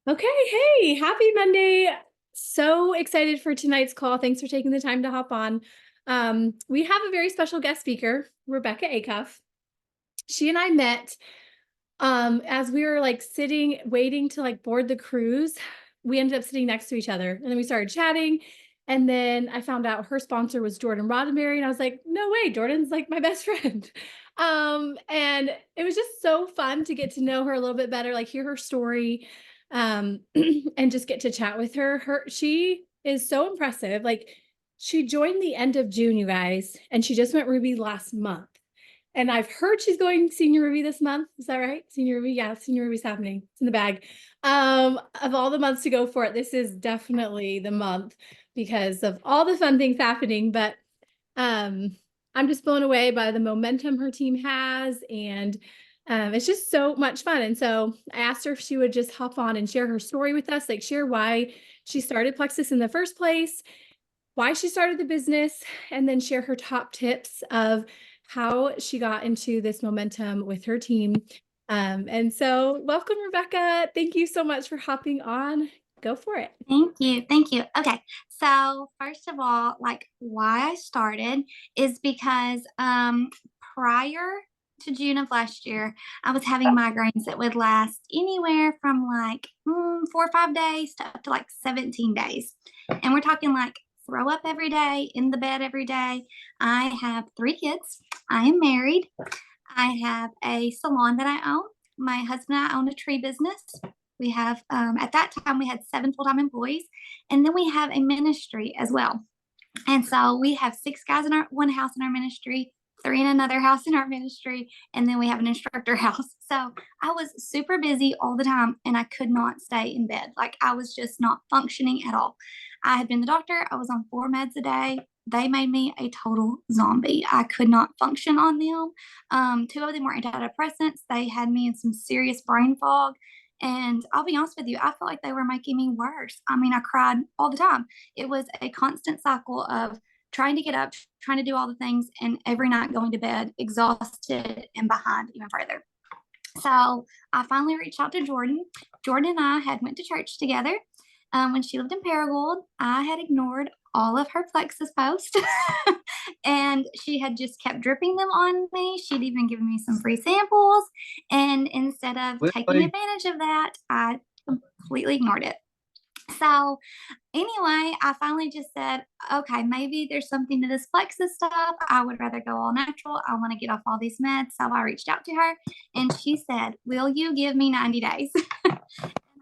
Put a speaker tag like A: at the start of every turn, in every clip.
A: Okay, hey, happy Monday. So excited for tonight's call. Thanks for taking the time to hop on. We have a very special guest speaker, Rebecca Acuff. She and I met as we were like sitting, waiting to like board the cruise. We ended up sitting next to each other and then we started chatting. And then I found out her sponsor was Jordan Roddenberry, and I was like, no way, Jordan's like my best friend. And it was just so fun to get to know her a little bit better, like hear her story, and just get to chat with her. She is so impressive. Like she joined the end of June, you guys, and she just went Ruby last month. And I've heard she's going senior Ruby this month. Is that right? Senior Ruby? Yeah, senior Ruby's happening. It's in the bag. Of all the months to go for it, this is definitely the month because of all the fun things happening. But um, I'm just blown away by the momentum her team has, and it's just so much fun. And so I asked her if she would just hop on and share her story with us, like share why she started Plexus in the first place, why she started the business, and then share her top tips of how she got into this momentum with her team. And so welcome, Rebecca. Thank you so much for hopping on. Go for it.
B: Thank you. Thank you. Okay. So first of all, like why I started is because prior to June of last year, I was having migraines that would last anywhere from like 4 or 5 days to up to like 17 days. And we're talking like throw up every day, in the bed every day. I have 3 kids. I am married. I have a salon that I own. My husband and I own a tree business. We have, at that time, we had 7 full-time employees, and then we have a ministry as well. And so we have 6 guys in our one house in our ministry, 3 in another house in our ministry, and then we have an instructor house. So I was super busy all the time, and I could not stay in bed. Like I was just not functioning at all. I had been to the doctor. I was on 4 meds a day. They made me a total zombie. I could not function on them. 2 of them were antidepressants. They had me in some serious brain fog. And I'll be honest with you, I felt like they were making me worse. I mean, I cried all the time. It was a constant cycle of trying to get up, trying to do all the things, and every night going to bed exhausted and behind even further. So I finally reached out to Jordan. Jordan and I had went to church together. When she lived in Paragould, I had ignored all of her Plexus posts and she had just kept dripping them on me. She'd even given me some free samples. And instead of taking
C: Really?
B: advantage of that, I completely ignored it. So anyway, I finally just said, okay, maybe there's something to this Plexus stuff. I would rather go all natural. I want to get off all these meds. So I reached out to her and she said, will you give me 90 days? And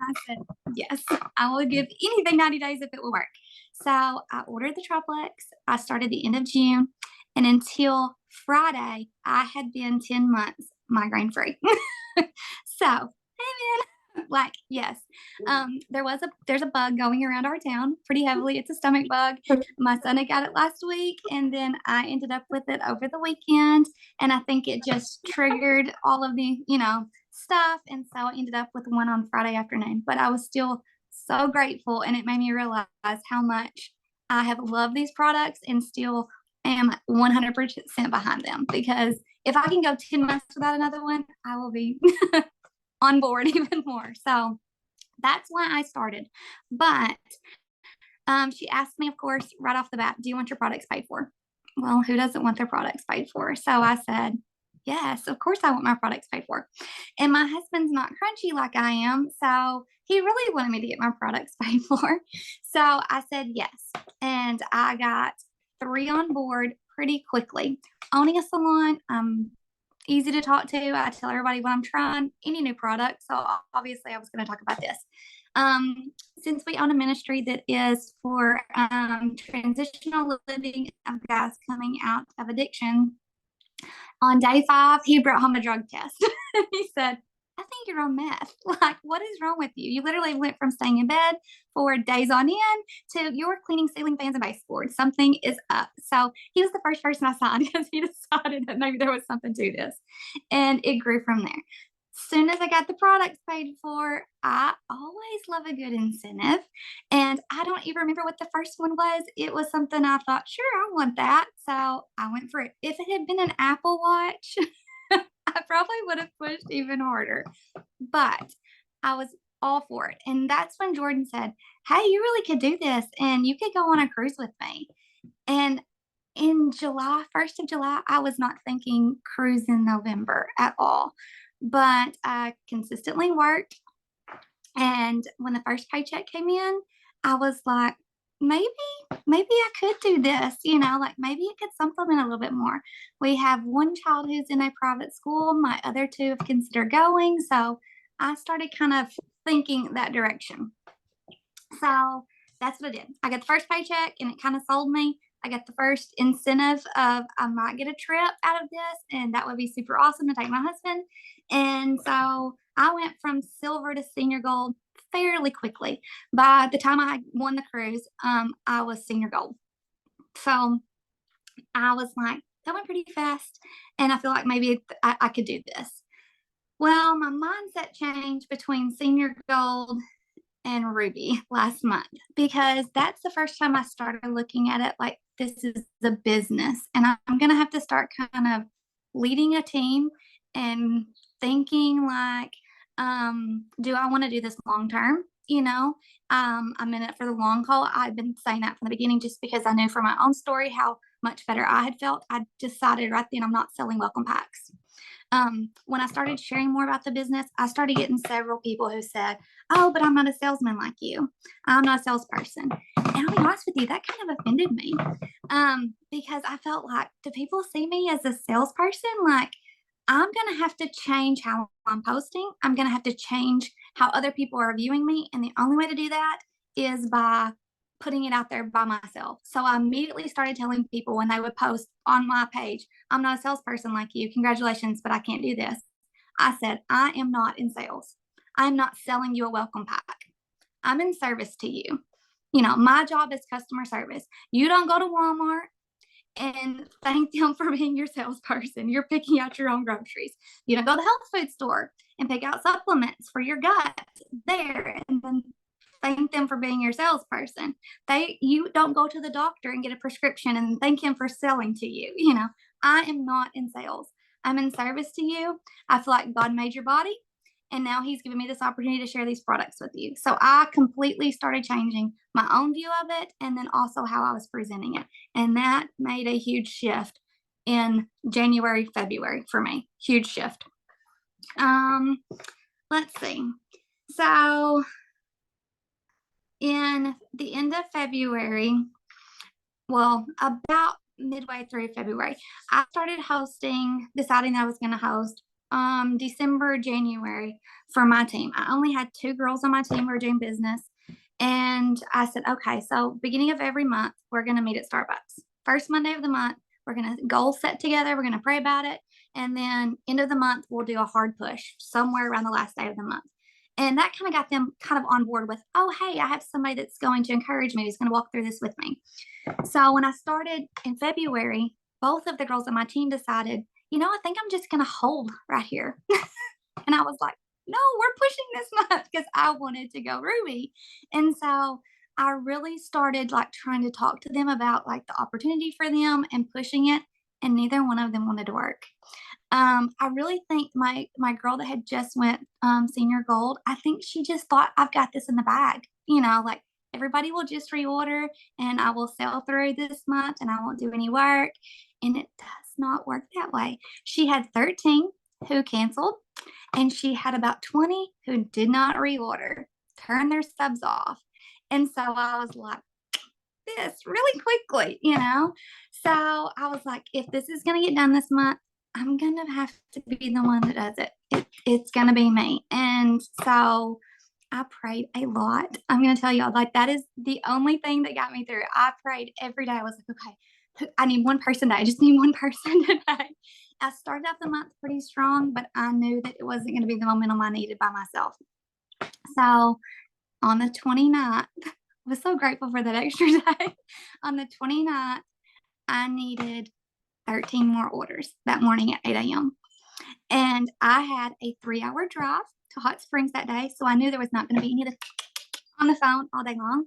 B: I said, yes, I will give anything 90 days if it will work. So I ordered the triplex. I started the end of June. And until Friday, I had been 10 months migraine free. So, amen. Like, yes. There's a bug going around our town pretty heavily. It's a stomach bug. My son had got it last week, and then I ended up with it over the weekend. And I think it just triggered all of the, stuff. And so I ended up with one on Friday afternoon. But I was still so grateful, and it made me realize how much I have loved these products and still am 100% behind them, because if I can go 10 months without another one, I will be on board even more. So that's why I started. But she asked me, of course, right off the bat, do you want your products paid for? Well, who doesn't want their products paid for? So I said, yes, of course I want my products paid for. And my husband's not crunchy like I am. So he really wanted me to get my products paid for. So I said yes. And I got 3 on board pretty quickly. Owning a salon, easy to talk to. I tell everybody when I'm trying any new product. So obviously I was going to talk about this. Since we own a ministry that is for transitional living of guys coming out of addiction, on day 5, he brought home a drug test. He said, I think you're on meth. Like, what is wrong with you? You literally went from staying in bed for days on end to you're cleaning ceiling fans and baseboards. Something is up. So he was the first person I signed because he decided that maybe there was something to this. And it grew from there. Soon as I got the products paid for, I always love a good incentive. And I don't even remember what the first one was. It was something I thought, sure, I want that. So I went for it. If it had been an Apple Watch, I probably would have pushed even harder. But I was all for it. And that's when Jordan said, "Hey, you really could do this and you could go on a cruise with me." And in July, 1st of July, I was not thinking cruise in November at all. But I consistently worked. And when the first paycheck came in, I was like, maybe, maybe I could do this, like maybe it could supplement a little bit more. We have one child who's in a private school. My other two have considered going. So I started kind of thinking that direction. So that's what I did. I got the first paycheck and it kind of sold me. I got the first incentive of I might get a trip out of this, and that would be super awesome to take my husband. And so I went from silver to senior gold fairly quickly. By the time I won the cruise, I was senior gold. So I was like, that went pretty fast. And I feel like maybe I could do this. Well, my mindset changed between senior gold and Ruby last month, because that's the first time I started looking at it like this is a business and I'm going to have to start kind of leading a team and thinking like, do I want to do this long term? I'm in it for the long haul. I've been saying that from the beginning just because I knew from my own story how much better I had felt. I decided right then I'm not selling welcome packs. When I started sharing more about the business, I started getting several people who said, "Oh, but I'm not a salesman like you. I'm not a salesperson." And I'll be honest with you, that kind of offended me, because I felt like, do people see me as a salesperson? Like, I'm going to have to change how I'm posting. I'm going to have to change how other people are viewing me. And the only way to do that is by putting it out there by myself. So I immediately started telling people when they would post on my page, "I'm not a salesperson like you. Congratulations, but I can't do this." I said, "I am not in sales. I'm not selling you a welcome pack. I'm in service to you. My job is customer service. You don't go to Walmart and thank them for being your salesperson. You're picking out your own groceries. You don't go to the health food store and pick out supplements for your gut there and then thank them for being your salesperson. You don't go to the doctor and get a prescription and thank him for selling to you. I am not in sales. I'm in service to you. I feel like God made your body, and now he's given me this opportunity to share these products with you." So I completely started changing my own view of it and then also how I was presenting it. And that made a huge shift in January, February for me. Huge shift. Let's see. So in the end of February, well, about midway through February, I started deciding that I was going to host December, January for my team. I only had 2 girls on my team who were doing business. And I said, okay, so beginning of every month, we're going to meet at Starbucks. First Monday of the month, we're going to goal set together. We're going to pray about it. And then end of the month, we'll do a hard push somewhere around the last day of the month. And that kind of got them kind of on board with, oh, hey, I have somebody that's going to encourage me, who's going to walk through this with me. So when I started in February, both of the girls on my team decided, I think I'm just going to hold right here. And I was like, no, we're pushing this month, because I wanted to go Ruby. And so I really started like trying to talk to them about like the opportunity for them and pushing it. And neither one of them wanted to work. I really think my girl that had just went senior gold, I think she just thought, I've got this in the bag, like everybody will just reorder and I will sell through this month and I won't do any work. And it does not work that way. She had 13 who canceled, and she had about 20 who did not reorder, turn their subs off. And so I was like, this really quickly, So I was like, if this is going to get done this month, I'm going to have to be the one that does it. It's going to be me. And so I prayed a lot. I'm going to tell y'all, like, that is the only thing that got me through. I prayed every day. I was like, okay, I need one person today. I just need one person today. I started out the month pretty strong, but I knew that it wasn't going to be the momentum I needed by myself. So on the 29th, I was so grateful for that extra day. On the 29th, I needed 13 more orders that morning at 8 a.m. And I had a 3-hour drive to Hot Springs that day. So I knew there was not going to be any on the phone all day long.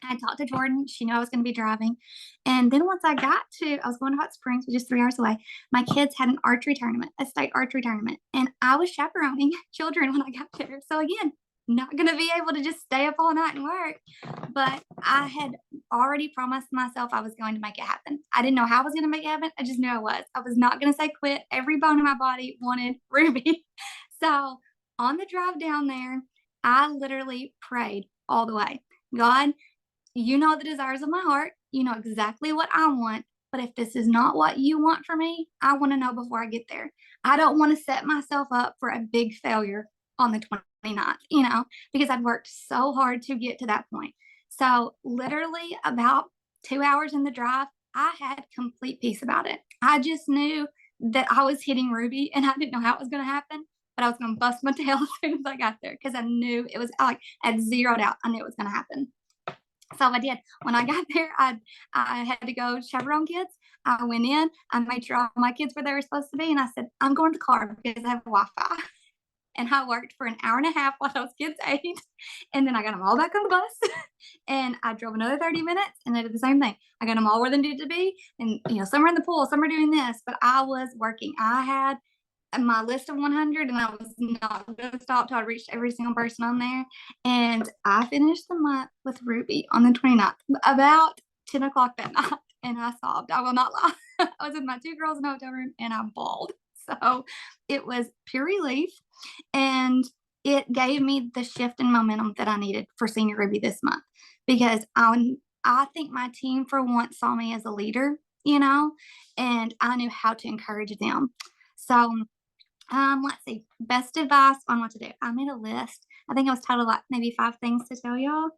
B: I talked to Jordan. She knew I was going to be driving. And then once I was going to Hot Springs, which is 3 hours away. My kids had an archery tournament, a state archery tournament. And I was chaperoning children when I got there. So again, not going to be able to just stay up all night and work. But I had already promised myself I was going to make it happen. I didn't know how I was going to make it happen. I just knew I was. I was not going to say quit. Every bone in my body wanted Ruby. So on the drive down there, I literally prayed all the way. God, you know the desires of my heart. You know exactly what I want. But if this is not what you want for me, I want to know before I get there. I don't want to set myself up for a big failure on the 29th, because I'd worked so hard to get to that point. So, literally, about 2 hours in the drive, I had complete peace about it. I just knew that I was hitting Ruby and I didn't know how it was going to happen, but I was going to bust my tail as soon as I got there because I knew it was like, I had zeroed out. I knew it was going to happen. So I did. When I got there, I had to go chaperone kids. I went in, I made sure all my kids were where they were supposed to be, and I said, I'm going to the car because I have Wi-Fi. And I worked for an hour and a half while those kids ate. And then I got them all back on the bus. And I drove another 30 minutes and I did the same thing. I got them all where they needed to be. And, some are in the pool, some are doing this, but I was working. I had my list of 100 and I was not going to stop till I reached every single person on there. And I finished the month with Ruby on the 29th, about 10 o'clock that night. And I sobbed. I will not lie. I was with my two girls in the hotel room and I bawled. So it was pure relief. And it gave me the shift in momentum that I needed for Senior Ruby this month because I think my team for once saw me as a leader, and I knew how to encourage them. So let's see, best advice on what to do. I made a list. I think it was titled like maybe 5 things to tell y'all.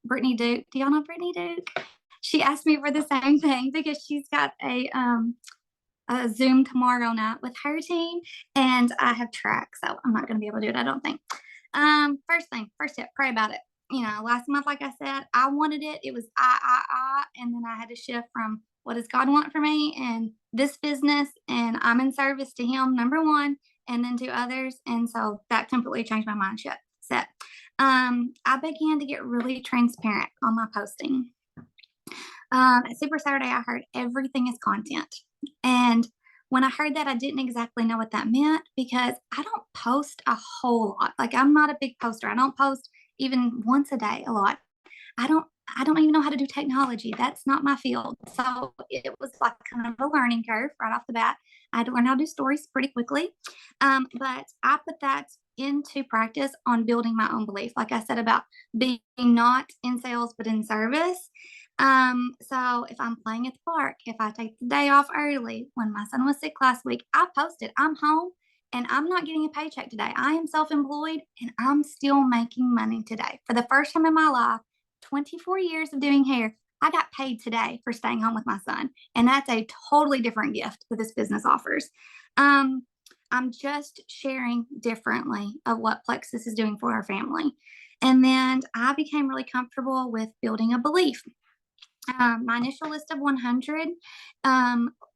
B: Brittany Duke, do y'all know Brittany Duke? She asked me for the same thing because she's got a Zoom tomorrow night with her team, and I have track, so I'm not going to be able to do it, I don't think. First tip, pray about it. Last month, like I said, I wanted it. It was and then I had to shift from what does God want for me and this business, and I'm in service to Him, number one, and then to others, and so that completely changed my mindset. I began to get really transparent on my posting. At Super Saturday, I heard everything is content. And when I heard that, I didn't exactly know what that meant because I don't post a whole lot. Like, I'm not a big poster. I don't post even once a day a lot. I don't even know how to do technology. That's not my field. So it was like kind of a learning curve right off the bat. I had to learn how to do stories pretty quickly. But I put that into practice on building my own belief. Like I said about being not in sales, but in service. So if I'm playing at the park, if I take the day off early, when my son was sick last week, I posted, I'm home and I'm not getting a paycheck today. I am self-employed and I'm still making money today. For the first time in my life, 24 years of doing hair, I got paid today for staying home with my son. And that's a totally different gift that this business offers. I'm just sharing differently of what Plexus is doing for our family. And then I became really comfortable with building a belief. My initial list of 100,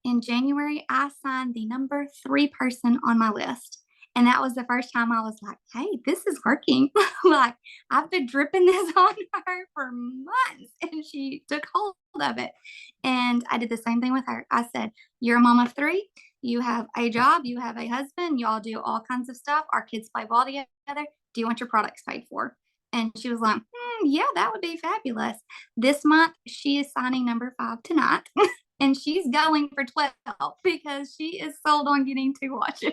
B: in January, I signed the number 3 person on my list. And that was the first time I was like, hey, this is working. Like, I've been dripping this on her for months. And she took hold of it. And I did the same thing with her. I said, you're a mom of 3. You have a job. You have a husband. Y'all do all kinds of stuff. Our kids play ball together. Do you want your products paid for? And she was like, yeah, that would be fabulous. This month, she is signing number 5 tonight. And she's going for 12 because she is sold on getting 2 watches.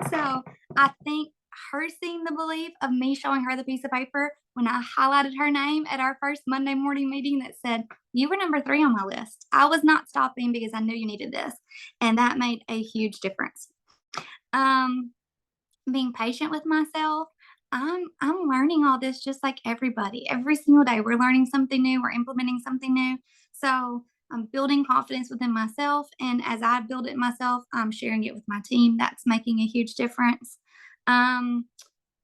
B: So I think her seeing the belief of me showing her the piece of paper when I highlighted her name at our first Monday morning meeting that said, you were number 3 on my list. I was not stopping because I knew you needed this. And that made a huge difference. Being patient with myself. I'm learning all this just like everybody. Every single day we're learning something new, we're implementing something new. So I'm building confidence within myself, and as I build it myself, I'm sharing it with my team. That's making a huge difference.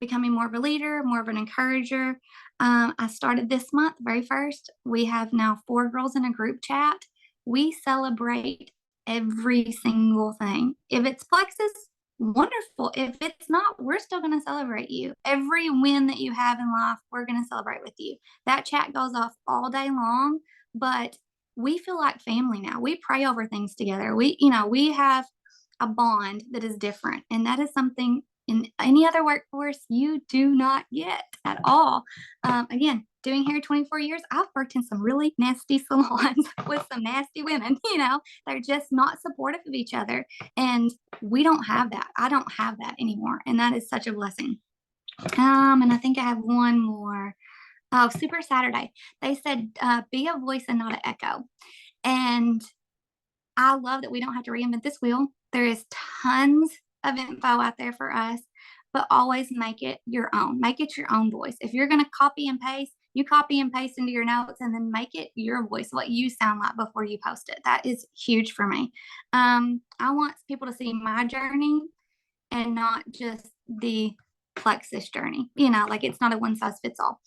B: Becoming more of a leader, more of an encourager. I started this month, very first. We have now 4 girls in a group chat. We celebrate every single thing. If it's Plexus, wonderful. If it's not, we're still going to celebrate you. Every win that you have in life, we're going to celebrate with you. That chat goes off all day long, but we feel like family now. We pray over things together. We have a bond that is different, and that is something in any other workforce you do not get at all. Again, doing hair 24 years, I've worked in some really nasty salons with some nasty women, they're just not supportive of each other. And we don't have that. I don't have that anymore. And that is such a blessing. And I think I have one more. Oh, Super Saturday. They said, be a voice and not an echo. And I love that we don't have to reinvent this wheel. There is tons of info out there for us, but always make it your own. Make it your own voice. If you're going to copy and paste, you copy and paste into your notes and then make it your voice, what you sound like before you post it. That is huge for me. I want people to see my journey and not just the plexus journey. Like it's not a one size fits all.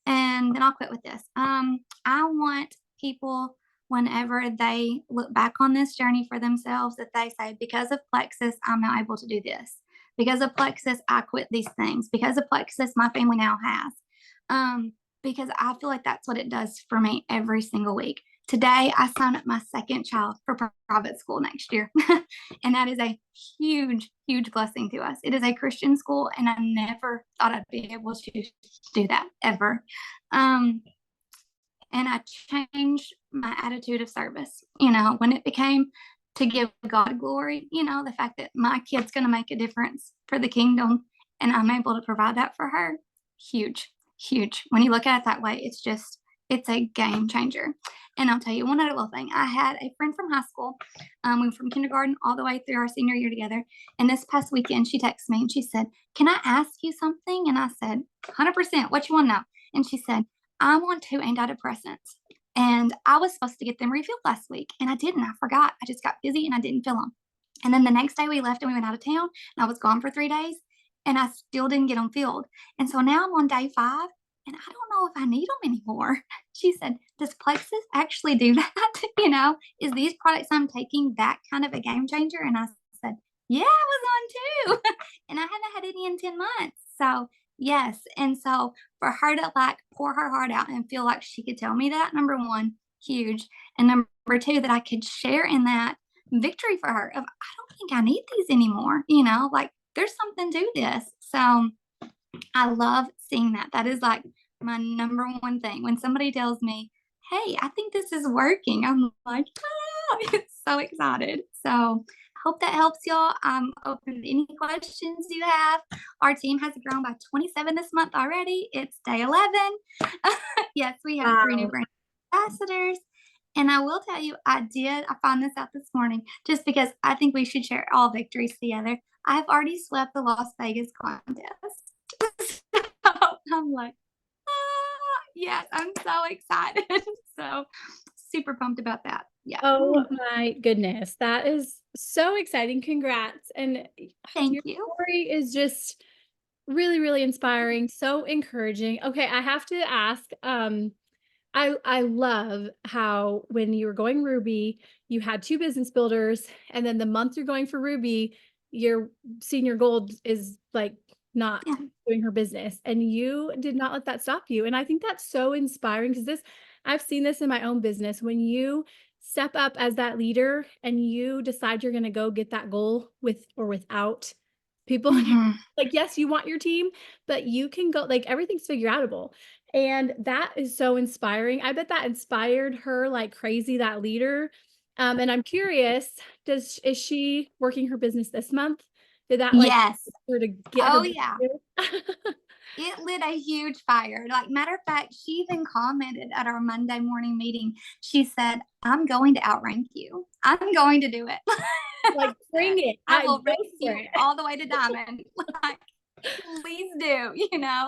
B: And then I'll quit with this. I want people, whenever they look back on this journey for themselves, that they say, because of plexus, I'm now able to do this. Because of plexus, I quit these things. Because of plexus, my family now has. Because I feel like that's what it does for me every single week. Today, I signed up my second child for private school next year. And that is a huge, huge blessing to us. It is a Christian school, and I never thought I'd be able to do that ever. And I changed my attitude of service, when it became to give God glory, the fact that my kid's going to make a difference for the kingdom and I'm able to provide that for her. Huge, huge. When you look at it that way, it's a game changer. And I'll tell you one other little thing. I had a friend from high school. We went from kindergarten all the way through our senior year together. And this past weekend, she texted me and she said, can I ask you something? And I said, 100%. What you want to know? And she said, I'm on 2 antidepressants. And I was supposed to get them refilled last week. And I didn't. I forgot. I just got busy and I didn't fill them. And then the next day we left and we went out of town. And I was gone for 3 days. And I still didn't get them filled. And so now I'm on day 5. And I don't know if I need them anymore. She said, does Plexus actually do that? Is these products I'm taking that kind of a game changer? And I said, yeah, I was on 2. And I haven't had any in 10 months. So yes. And so for her to pour her heart out and feel like she could tell me that, number one, huge. And number 2, that I could share in that victory for her of, I don't think I need these anymore. Like there's something to this. So I love seeing that. That is like my number one thing. When somebody tells me, hey, I think this is working, I'm like, it's so excited. So hope that helps y'all. I'm open to any questions you have. Our team has grown by 27 this month already. It's day 11. Yes, we have 3 new brand ambassadors. And I will tell you, I found this out this morning just because I think we should share all victories together. I've already swept the Las Vegas contest. So I'm like, yes, I'm so excited. So super pumped about that. Yeah.
A: Oh my goodness. That is so exciting. Congrats. And
B: Thank
A: your
B: you.
A: story is just really, really inspiring. So encouraging. Okay. I have to ask, I love how when you were going Ruby, you had 2 business builders, and then the month you're going for Ruby, your senior gold is like not
B: Yeah.
A: doing her business, and you did not let that stop you. And I think that's so inspiring because I've seen this in my own business. When you step up as that leader and you decide you're going to go get that goal with or without people,
B: Mm-hmm.
A: like, yes, you want your team, but you can go, like, everything's figure outable. And that is so inspiring. I bet that inspired her like crazy, that leader. And I'm curious, is she working her business this month? Did that like
B: Yes.
A: her to get her?
B: Oh, yeah. It lit a huge fire. Like, matter of fact, she even commented at our Monday morning meeting. She said, I'm going to outrank you. I'm going to do it.
A: Like, bring it.
B: I will
A: Go
B: race
A: for
B: you
A: it.
B: all the way to diamond. Like, please do.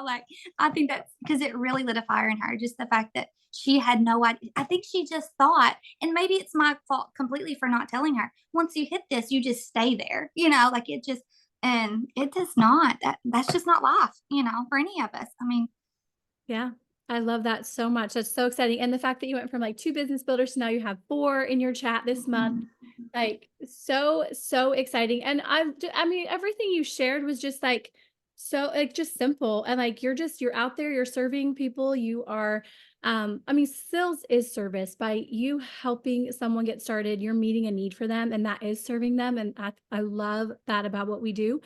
B: Like, I think that's because it really lit a fire in her. Just the fact that she had no idea. I think she just thought, and maybe it's my fault completely for not telling her, once you hit this, you just stay there, like it just, and it does not. That's just not life, for any of us. I mean,
A: Yeah. I love that so much. That's so exciting. And the fact that you went from like 2 business builders to now you have 4 in your chat this month, like so exciting. And I mean, everything you shared was just like, so like just simple. And like, you're out there, you're serving people. You are, I mean, sales is service. By you helping someone get started, you're meeting a need for them, and that is serving them. And I love that about what we do.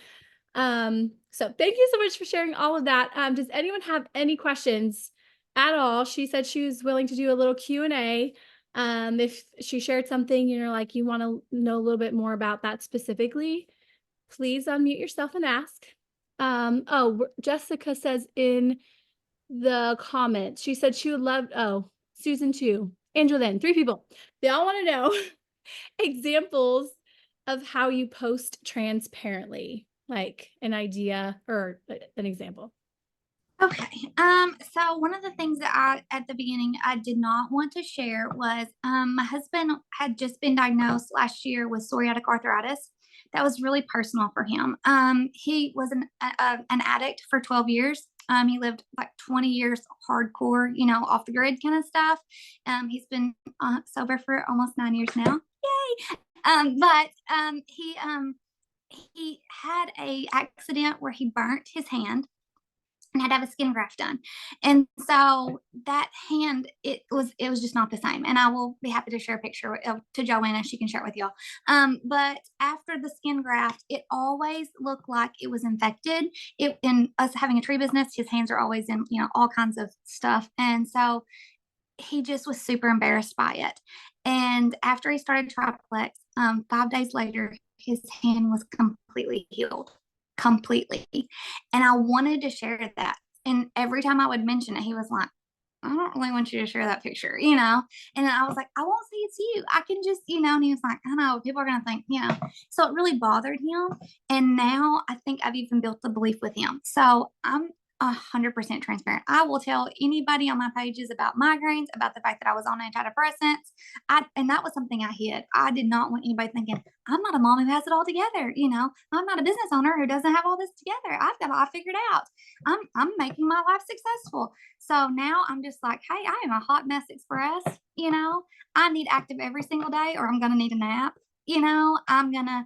A: So thank you so much for sharing all of that. Does anyone have any questions at all? She said she was willing to do a little Q&A. If she shared something, like you want to know a little bit more about that specifically, please unmute yourself and ask. Jessica says in the comments, she said she would love, Susan too, Angelyn, 3 people. They all want to know examples of how you post transparently, like an idea or an example.
B: Okay. So one of the things that at the beginning, I did not want to share was, my husband had just been diagnosed last year with psoriatic arthritis. That was really personal for him. He was an addict for 12 years. He lived like 20 years hardcore, off the grid kind of stuff. He's been sober for almost 9 years now. Yay. He had a accident where he burnt his hand and had to have a skin graft done. And so that hand, it was just not the same. And I will be happy to share a picture to Joanna. She can share it with y'all. But after the skin graft, it always looked like it was infected. In us having a tree business, his hands are always in, all kinds of stuff. And so he just was super embarrassed by it. And after he started Triplex, 5 days later, his hand was completely healed, completely. And I wanted to share that. And every time I would mention it, he was like, I don't really want you to share that picture, And then I was like, I won't say it's you. I can just, and he was like, I know people are going to think, So it really bothered him. And now I think I've even built the belief with him. So I'm 100% transparent. I will tell anybody on my pages about migraines, about the fact that I was on antidepressants. And that was something I hid. I did not want anybody thinking I'm not a mom who has it all together. I'm not a business owner who doesn't have all this together. I've got it all figured out. I'm making my life successful. So now I'm just like, hey, I am a hot mess express. I need active every single day, or I'm gonna need a nap. I'm gonna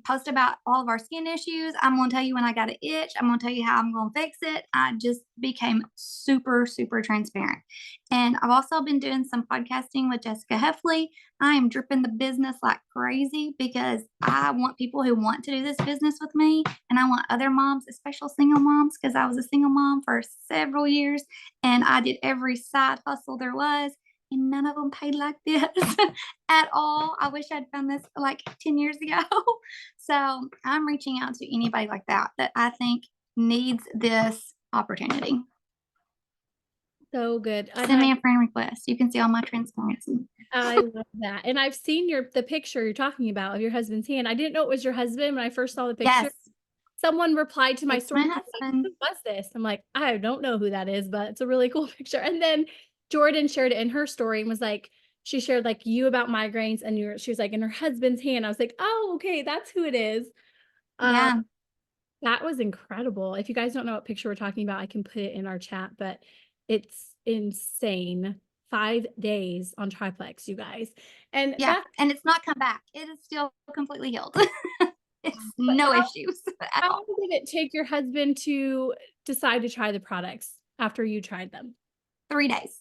B: post about all of our skin issues. I'm going to tell you when I got an itch. I'm going to tell you how I'm going to fix it. I just became super, super transparent. And I've also been doing some podcasting with Rebecca Acuff. I am dripping the business like crazy because I want people who want to do this business with me. And I want other moms, especially single moms, because I was a single mom for several years and I did every side hustle there was. And none of them paid like this at all. I wish I'd found this like 10 years ago. So I'm reaching out to anybody like that I think needs this opportunity.
A: So good.
B: Send me a friend request. You can see all my transparency.
A: I love that. And I've seen the picture you're talking about of your husband's hand. I didn't know it was your husband when I first saw the picture.
B: Yes.
A: Someone replied to my story.
B: My husband.
A: Who was this? I'm like, I don't know who that is, but it's a really cool picture. And then Jordan shared it in her story and was like, she shared like you about migraines and she was like in her husband's hand. I was like, oh, okay, that's who it is.
B: Yeah.
A: That was incredible. If you guys don't know what picture we're talking about, I can put it in our chat, but it's insane. 5 days on Triplex, you guys. And
B: yeah, and it's not come back. It is still completely healed. It's no issues at all.
A: How long did it take your husband to decide to try the products after you tried them?
B: 3 days.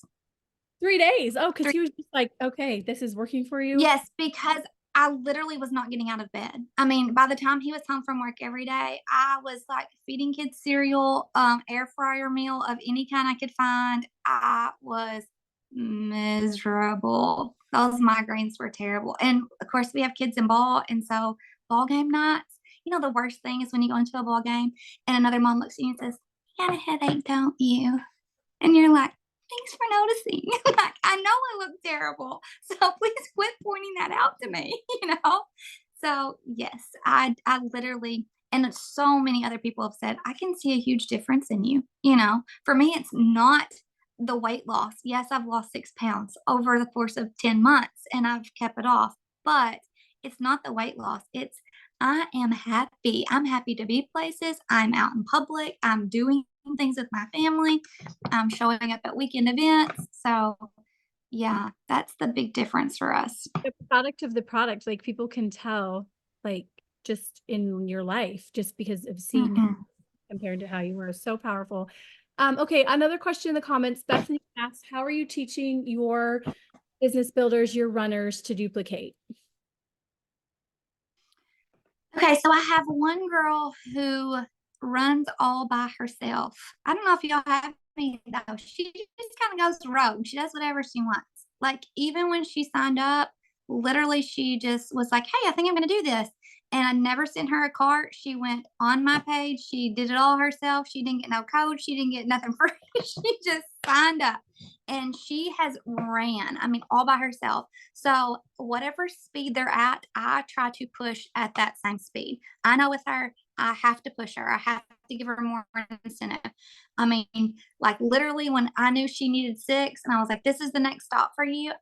A: 3 days. Oh, because he was just like, okay, this is working for you.
B: Yes, because I literally was not getting out of bed. I mean, by the time he was home from work every day, I was like feeding kids cereal, air fryer meal of any kind I could find. I was miserable. Those migraines were terrible. And of course, we have kids in ball. And so ball game nights, the worst thing is when you go into a ball game and another mom looks at you and says, you got a headache, don't you? And you're like, thanks for noticing. Like, I know I look terrible. So please quit pointing that out to me, So yes, I literally, and so many other people have said, I can see a huge difference in you. For me, it's not the weight loss. Yes, I've lost 6 pounds over the course of 10 months and I've kept it off, but it's not the weight loss. It's I am happy. I'm happy to be places. I'm out in public. I'm doing things with my family. I'm showing up at weekend events. So yeah, that's the big difference for us.
A: The product of the product, like people can tell, like just in your life, just because of seeing it compared to how you were. So powerful. Okay, another question in the comments. Bethany asked, how are you teaching your business builders, your runners to duplicate?
B: Okay, so I have one girl who runs all by herself. I don't know if y'all have any though. She just kind of goes rogue. She does whatever she wants. Like even when she signed up, literally she just was like, "Hey, I think I'm going to do this." And I never sent her a cart. She went on my page. She did it all herself. She didn't get no code. She didn't get nothing free. She just signed up and she has ran, I mean, all by herself. So whatever speed they're at, I try to push at that same speed. I know with her, I have to push her. I have to give her more incentive. I mean, like literally when I knew she needed six and I was like, this is the next stop for you.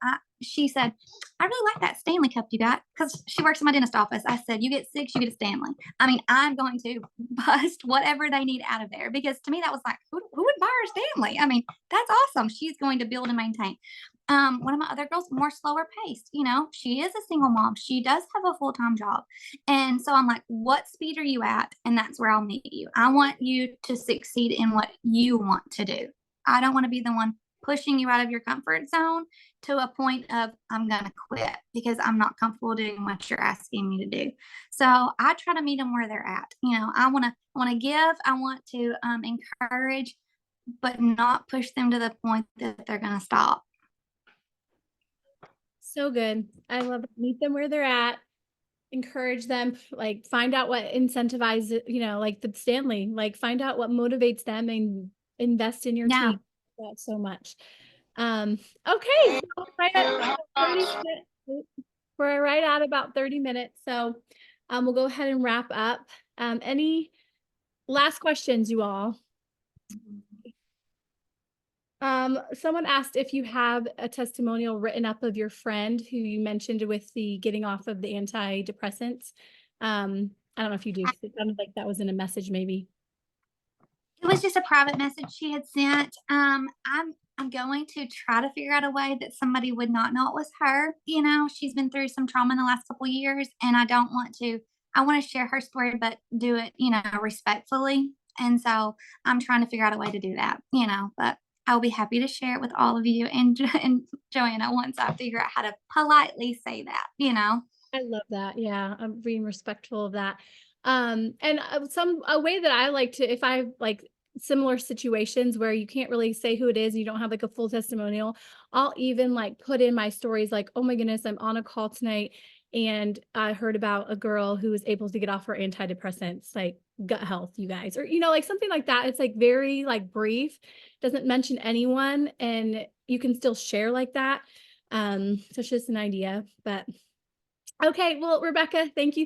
B: She said, I really like that Stanley cup you got because she works in my dentist office. I said, you get six, you get a Stanley. I mean, I'm going to bust whatever they need out of there because to me, that was like, who would buy her Stanley? I mean, that's awesome. She's going to build and maintain. One of my other girls, more slower paced, you know, she is a single mom. She does have a full-time job. And so I'm like, what speed are you at? And that's where I'll meet you. I want you to succeed in what you want to do. I don't want to be the one pushing you out of your comfort zone to a point of I'm going to quit because I'm not comfortable doing what you're asking me to do. So I try to meet them where they're at. You know, I want to give, I want to encourage, but not push them to the point that they're going to stop.
A: So good. I love it. Meet them where they're at, encourage them, like find out what incentivizes, like the Stanley, like find out what motivates them and invest in your
B: Yeah.
A: team. That so much. Okay. So right at 30 minutes, we're right at about 30 minutes. So we'll go ahead and wrap up. Any last questions, you all? Someone asked if you have a testimonial written up of your friend who you mentioned with the getting off of the antidepressants. I don't know if you do, because it sounded like that was in a message maybe.
B: It was just a private message she had sent. I'm going to try to figure out a way that somebody would not know it was her. You know, she's been through some trauma in the last couple of years, and I don't want to. I want to share her story, but do it, you know, respectfully. And so I'm trying to figure out a way to do that. You know, but I'll be happy to share it with all of you and Joanna once I figure out how to politely say that. You know.
A: I love that. Yeah, I'm being respectful of that. And a way that I like to, if I like similar situations where you can't really say who it is, you don't have like a full testimonial, I'll even like put in my stories like, oh my goodness, I'm on a call tonight and I heard about a girl who was able to get off her antidepressants, like gut health, you guys, or like something like that. It's like very like brief, doesn't mention anyone, and you can still share like that. So it's just an idea, but okay, well, Rebecca, thank you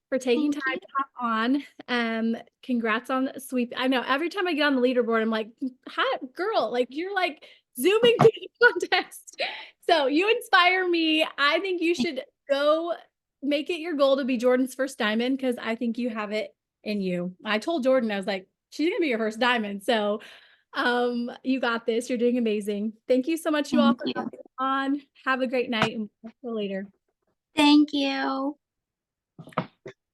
A: for taking
B: Thank
A: time
B: you.
A: to hop on. Congrats on the sweep. I know every time I get on the leaderboard, I'm like, hot girl, like you're like zooming to the contest. So you inspire me. I think you should go make it your goal to be Jordan's first diamond because I think you have it in you. I told Jordan, I was like, she's gonna be your first diamond. So you got this. You're doing amazing. Thank you so much, you all,
B: Thank
A: for
B: you.
A: hopping on. Have a great night and we'll see you later.
B: Thank you.